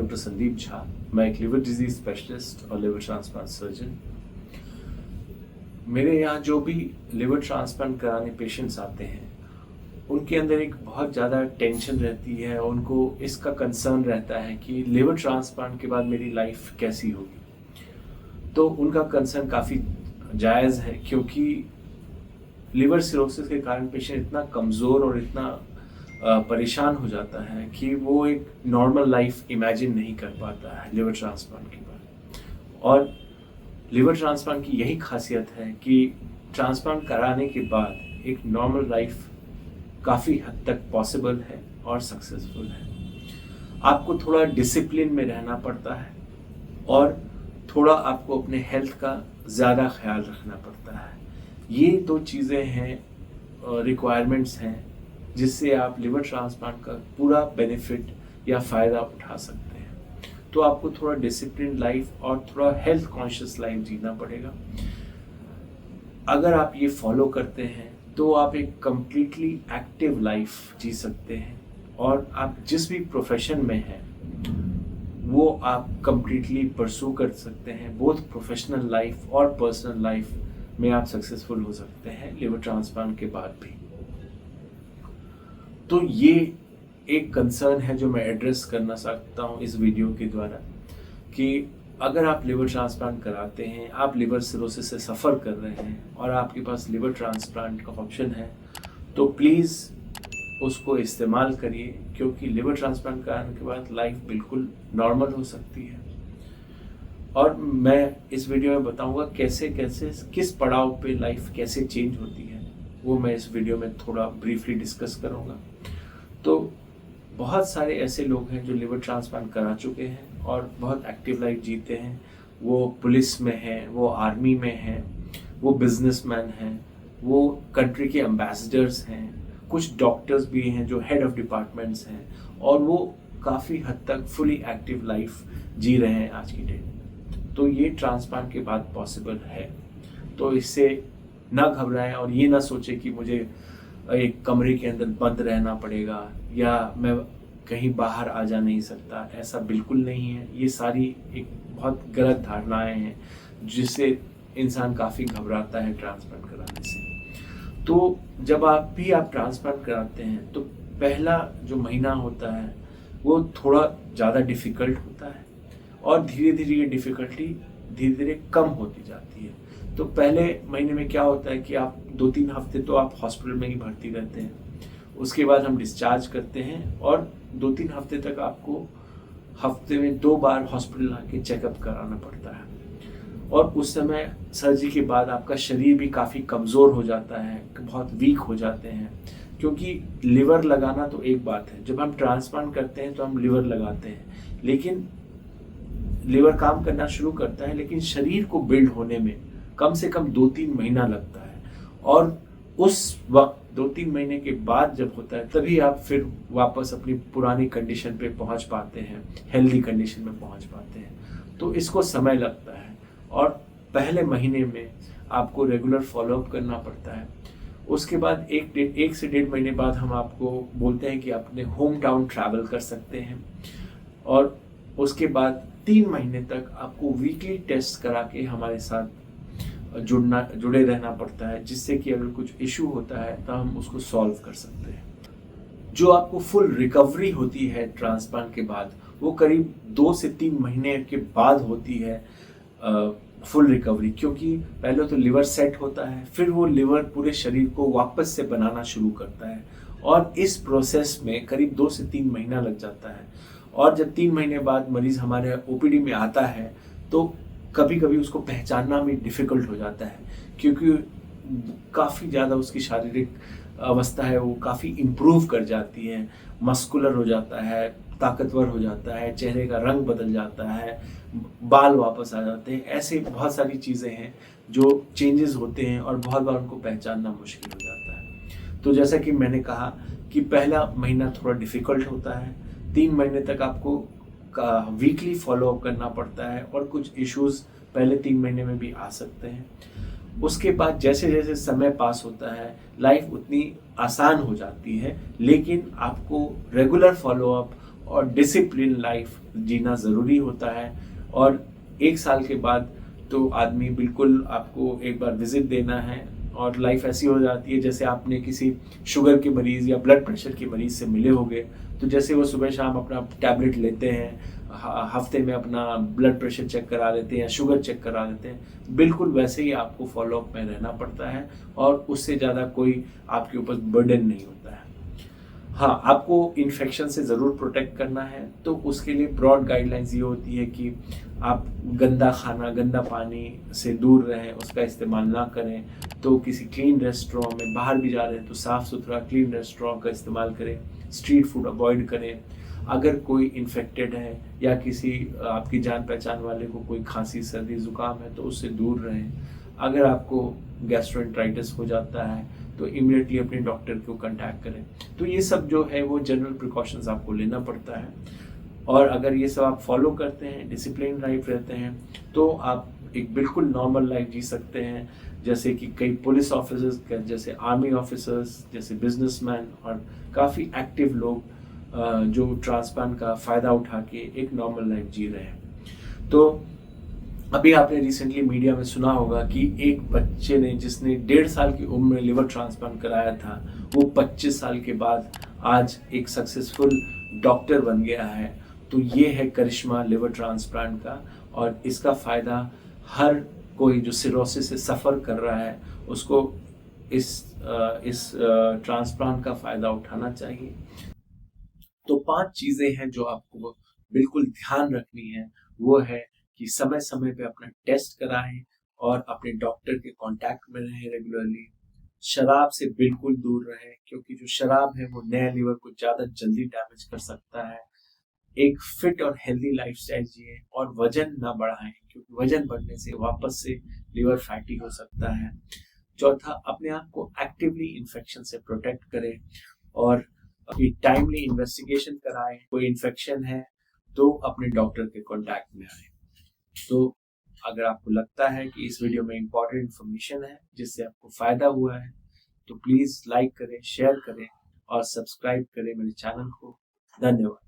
Doctor Sandeep Jha. मैं एक liver disease specialist और लिवर ट्रांसप्लांट सर्जन। मेरे यहाँ जो भी लिवर ट्रांसप्लांट कराने पेशेंट्स आते हैं, उनके अंदर एक बहुत ज़्यादा टेंशन रहती है। उनको इसका कंसर्न रहता है कि लिवर ट्रांसप्लांट के बाद मेरी लाइफ कैसी होगी। तो उनका कंसर्न काफ़ी जायज़ है, क्योंकि लिवर सिरोसिस के कारण पेशेंट इतना कमज़ोर और इतना परेशान हो जाता है कि वो एक नॉर्मल लाइफ इमेजिन नहीं कर पाता है लिवर ट्रांसप्लांट के बाद। और लिवर ट्रांसप्लांट की यही खासियत है कि ट्रांसप्लांट कराने के बाद एक नॉर्मल लाइफ काफ़ी हद तक पॉसिबल है और सक्सेसफुल है। आपको थोड़ा डिसिप्लिन में रहना पड़ता है और थोड़ा आपको अपने हेल्थ का ज़्यादा ख्याल रखना पड़ता है। ये दो चीज़ें हैं, रिक्वायरमेंट्स हैं, जिससे आप लिवर ट्रांसप्लांट का पूरा बेनिफिट या फ़ायदा उठा सकते हैं। तो आपको थोड़ा डिसिप्लिन लाइफ और थोड़ा हेल्थ कॉन्शियस लाइफ जीना पड़ेगा। अगर आप ये फॉलो करते हैं तो आप एक कंप्लीटली एक्टिव लाइफ जी सकते हैं, और आप जिस भी प्रोफेशन में हैं वो आप कंप्लीटली परसू कर सकते हैं। बोथ प्रोफेशनल लाइफ और पर्सनल लाइफ में आप सक्सेसफुल हो सकते हैं लिवर ट्रांसप्लांट के बाद भी। तो ये एक कंसर्न है जो मैं एड्रेस करना चाहता हूँ इस वीडियो के द्वारा, कि अगर आप लिवर ट्रांसप्लांट कराते हैं, आप लिवर सिरोसिस से सफ़र कर रहे हैं और आपके पास लिवर ट्रांसप्लांट का ऑप्शन है, तो प्लीज़ उसको इस्तेमाल करिए, क्योंकि लिवर ट्रांसप्लांट कराने के बाद लाइफ बिल्कुल नॉर्मल हो सकती है। और मैं इस वीडियो में बताऊंगा कैसे कैसे किस पड़ाव पे लाइफ कैसे चेंज होती है, वो मैं इस वीडियो में थोड़ा ब्रीफली डिस्कस करूंगा। तो बहुत सारे ऐसे लोग हैं जो लिवर ट्रांसप्लांट करा चुके हैं और बहुत एक्टिव लाइफ जीते हैं। वो पुलिस में हैं, वो आर्मी में हैं, वो बिजनेसमैन हैं, वो कंट्री के एम्बेसडर्स हैं, कुछ डॉक्टर्स भी हैं जो हेड ऑफ डिपार्टमेंट्स हैं, और वो काफ़ी हद तक फुली एक्टिव लाइफ जी रहे हैं आज की डेट में। तो ये ट्रांसप्लांट के बाद पॉसिबल है। तो इससे ना घबराएं और ये ना सोचें कि मुझे एक कमरे के अंदर बंद रहना पड़ेगा या मैं कहीं बाहर आ जा नहीं सकता। ऐसा बिल्कुल नहीं है। ये सारी एक बहुत गलत धारणाएं हैं जिससे इंसान काफ़ी घबराता है ट्रांसप्लांट कराने से। तो जब आप ट्रांसप्लांट कराते हैं तो पहला जो महीना होता है वो थोड़ा ज़्यादा डिफ़िकल्ट होता है, और धीरे धीरे ये डिफ़िकल्टी धीरे धीरे कम होती जाती है। तो पहले महीने में क्या होता है कि आप 2-3 हफ्ते तो आप हॉस्पिटल में ही भर्ती रहते हैं। उसके बाद हम डिस्चार्ज करते हैं और 2-3 हफ्ते तक आपको हफ्ते में 2 बार हॉस्पिटल आके चेकअप कराना पड़ता है। और उस समय सर्जरी के बाद आपका शरीर भी काफ़ी कमज़ोर हो जाता है, बहुत वीक हो जाते हैं, क्योंकि लिवर लगाना तो एक बात है। जब हम ट्रांसप्लांट करते हैं तो हम लिवर लगाते हैं, लेकिन लिवर काम करना शुरू करता है, लेकिन शरीर को बिल्ड होने में कम से कम 2-3 महीना लगता है। और उस वक्त 2-3 महीने के बाद जब होता है तभी आप फिर वापस अपनी पुरानी कंडीशन पे पहुंच पाते हैं, हेल्दी कंडीशन में पहुंच पाते हैं। तो इसको समय लगता है, और पहले महीने में आपको रेगुलर फॉलोअप करना पड़ता है। उसके बाद 1 से 1.5 महीने बाद हम आपको बोलते हैं कि अपने होम टाउन ट्रैवल कर सकते हैं, और उसके बाद 3 महीने तक आपको वीकली टेस्ट करा के हमारे साथ जुड़े रहना पड़ता है, जिससे कि अगर कुछ इशू होता है तो हम उसको सॉल्व कर सकते हैं। जो आपको फुल रिकवरी होती है ट्रांसप्लांट के बाद, वो करीब 2 से 3 महीने के बाद होती है फुल रिकवरी, क्योंकि पहले तो लिवर सेट होता है, फिर वो लिवर पूरे शरीर को वापस से बनाना शुरू करता है, और इस प्रोसेस में करीब 2 से 3 महीना लग जाता है। और जब 3 महीने बाद मरीज़ हमारे ओपीडी में आता है तो कभी कभी उसको पहचानना भी डिफ़िकल्ट हो जाता है, क्योंकि काफ़ी ज़्यादा उसकी शारीरिक अवस्था है वो काफ़ी इम्प्रूव कर जाती है, मस्कुलर हो जाता है, ताकतवर हो जाता है, चेहरे का रंग बदल जाता है, बाल वापस आ जाते हैं। ऐसे बहुत सारी चीज़ें हैं जो चेंजेस होते हैं, और बहुत बार उनको पहचानना मुश्किल हो जाता है। तो जैसा कि मैंने कहा कि पहला महीना थोड़ा डिफ़िकल्ट होता है, 3 महीने तक आपको का वीकली फॉलोअप करना पड़ता है, और कुछ इश्यूज़ पहले 3 महीने में भी आ सकते हैं। उसके बाद जैसे जैसे समय पास होता है लाइफ उतनी आसान हो जाती है, लेकिन आपको रेगुलर फॉलोअप और डिसिप्लिन लाइफ जीना ज़रूरी होता है। और 1 साल के बाद तो आदमी बिल्कुल आपको एक बार विजिट देना है, और लाइफ ऐसी हो जाती है जैसे आपने किसी शुगर के मरीज़ या ब्लड प्रेशर के मरीज़ से मिले होंगे, तो जैसे वो सुबह शाम अपना टैबलेट लेते हैं, हफ्ते में अपना ब्लड प्रेशर चेक करा लेते हैं या शुगर चेक करा लेते हैं, बिल्कुल वैसे ही आपको फॉलोअप में रहना पड़ता है, और उससे ज़्यादा कोई आपके ऊपर बर्डन नहीं होता है। हाँ, आपको इन्फेक्शन से ज़रूर प्रोटेक्ट करना है, तो उसके लिए ब्रॉड गाइडलाइंस ये होती है कि आप गंदा खाना, गंदा पानी से दूर रहें, उसका इस्तेमाल ना करें। तो किसी क्लीन रेस्टोरेंट में बाहर भी जा रहे हैं तो साफ़ सुथरा क्लीन रेस्टोरेंट का इस्तेमाल करें, स्ट्रीट फूड अवॉइड करें। अगर कोई इन्फेक्टेड है या किसी आपकी जान पहचान वाले को कोई खांसी, सर्दी, ज़ुकाम है तो उससे दूर रहें। अगर आपको गैस्ट्रोएंटराइटिस हो जाता है तो इमीडिएटली अपने डॉक्टर को कांटेक्ट करें। तो ये सब जो है वो जनरल प्रिकॉशंस आपको लेना पड़ता है, और अगर ये सब आप फॉलो करते हैं, डिसिप्लिन लाइफ रहते हैं, तो आप एक बिल्कुल नॉर्मल लाइफ जी सकते हैं। जैसे कि कई पुलिस ऑफिसर्स, जैसे आर्मी ऑफिसर्स, जैसे बिजनेसमैन और काफ़ी एक्टिव लोग जो ट्रांसप्लांट का फ़ायदा उठा के एक नॉर्मल लाइफ जी रहे हैं। तो अभी आपने रिसेंटली मीडिया में सुना होगा कि एक बच्चे ने, जिसने 1.5 साल की उम्र में लिवर ट्रांसप्लांट कराया था, वो 25 साल के बाद आज एक सक्सेसफुल डॉक्टर बन गया है। तो ये है करिश्मा लिवर ट्रांसप्लांट का, और इसका फ़ायदा हर कोई जो सिरोसिस से सफ़र कर रहा है उसको इस ट्रांसप्लांट का फ़ायदा उठाना चाहिए। तो 5 चीज़ें हैं जो आपको बिल्कुल ध्यान रखनी है। वो है कि समय-समय पे अपना टेस्ट कराएँ और अपने डॉक्टर के कॉन्टैक्ट में रहें रेगुलरली। शराब से बिल्कुल दूर रहें, क्योंकि जो शराब है वो नए लिवर को ज़्यादा जल्दी डैमेज कर सकता है। एक फिट और हेल्दी लाइफ़स्टाइल जिएँ और वज़न ना बढ़ाएँ, क्योंकि वज़न बढ़ने से वापस से लिवर फैटी हो सकता है। चौथा, अपने आप को एक्टिवली इन्फेक्शन से प्रोटेक्ट करें, और अभी टाइमली इन्वेस्टिगेशन कराएं। कोई इन्फेक्शन है तो अपने डॉक्टर के कांटेक्ट में आए। तो अगर आपको लगता है कि इस वीडियो में इंपॉर्टेंट इन्फॉर्मेशन है जिससे आपको फायदा हुआ है, तो प्लीज लाइक करें, शेयर करें और सब्सक्राइब करें मेरे चैनल को। धन्यवाद।